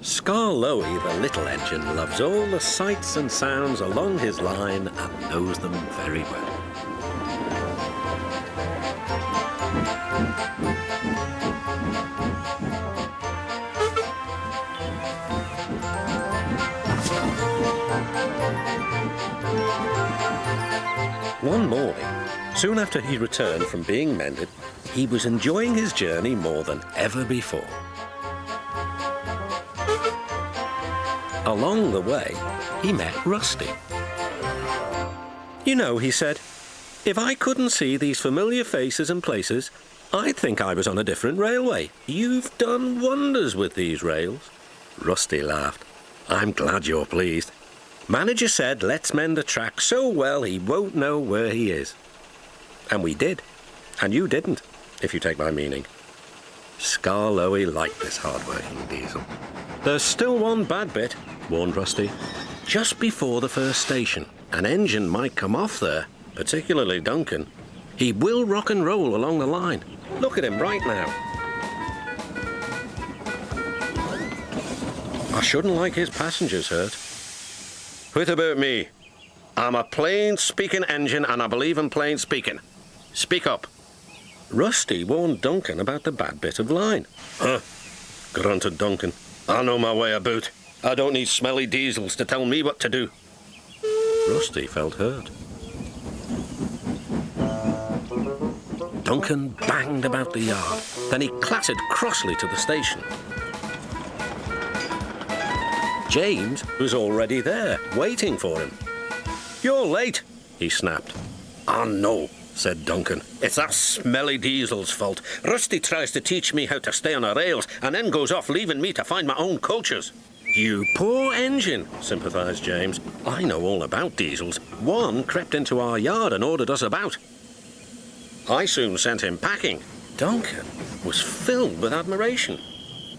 Scarloey, the little engine, loves all the sights and sounds along his line and knows them very well. One morning, soon after he returned from being mended, he was enjoying his journey more than ever before. Along the way, he met Rusty. "You know," he said, "if I couldn't see these familiar faces and places, I'd think I was on a different railway. You've done wonders with these rails." Rusty laughed. "I'm glad you're pleased. Manager said let's mend the track so well he won't know where he is." And we did. And you didn't, if you take my meaning. Scarloey liked this hard-working diesel. "There's still one bad bit," warned Rusty. "Just before the first station, an engine might come off there, particularly Duncan. He will rock and roll along the line. Look at him right now. I shouldn't like his passengers hurt." "What about me? I'm a plain-speaking engine and I believe in plain speaking. Speak up." Rusty warned Duncan about the bad bit of line. "Huh," grunted Duncan. "I know my way about. I don't need smelly diesels to tell me what to do." Rusty felt hurt. Duncan banged about the yard. Then he clattered crossly to the station. James was already there, waiting for him. "You're late," he snapped. "Oh, no," said Duncan. "It's that smelly diesel's fault. Rusty tries to teach me how to stay on the rails and then goes off leaving me to find my own cultures." "You poor engine," sympathised James. "I know all about diesels. One crept into our yard and ordered us about. I soon sent him packing." Duncan was filled with admiration.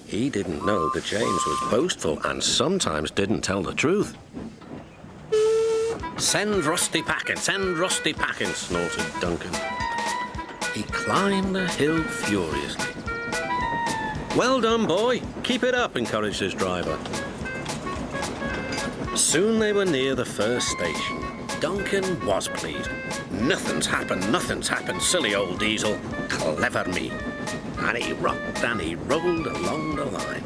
He didn't know that James was boastful and sometimes didn't tell the truth. "Send Rusty packing, send Rusty packing," snorted Duncan. He climbed the hill furiously. "Well done, boy. Keep it up," encouraged his driver. Soon they were near the first station. Duncan was pleased. Nothing's happened, silly old diesel. Clever me." And he rocked and he rolled along the line.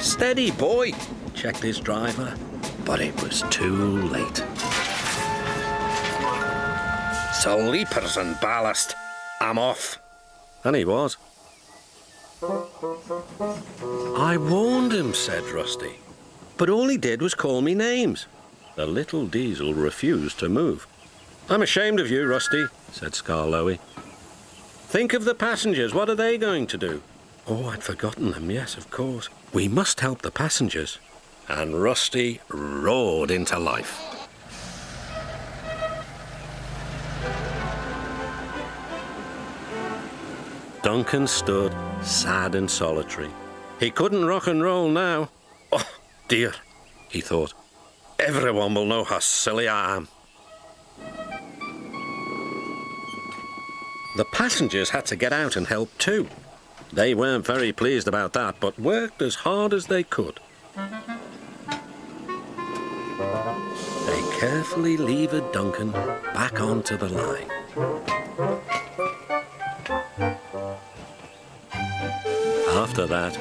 "Steady, boy," checked his driver, but it was too late. "Sleepers and ballast. I'm off." And he was. "I warned him," said Rusty, "but all he did was call me names." The little diesel refused to move. "I'm ashamed of you, Rusty," said Scarloey. "Think of the passengers. What are they going to do?" "Oh, I'd forgotten them. Yes, of course. We must help the passengers." And Rusty roared into life. Duncan stood sad and solitary. He couldn't rock and roll now. "Oh, dear," he thought. "Everyone will know how silly I am." The passengers had to get out and help too. They weren't very pleased about that, but worked as hard as they could. They carefully levered Duncan back onto the line. After that,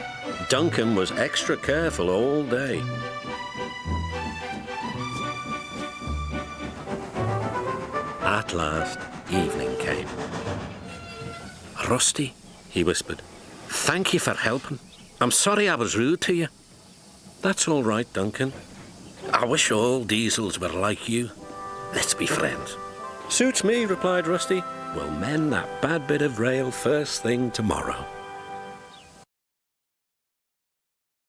Duncan was extra careful all day. At last, evening came. "Rusty," he whispered, "thank you for helping. I'm sorry I was rude to you." "That's all right, Duncan. I wish all diesels were like you. Let's be friends." "Suits me," replied Rusty. "We'll mend that bad bit of rail first thing tomorrow."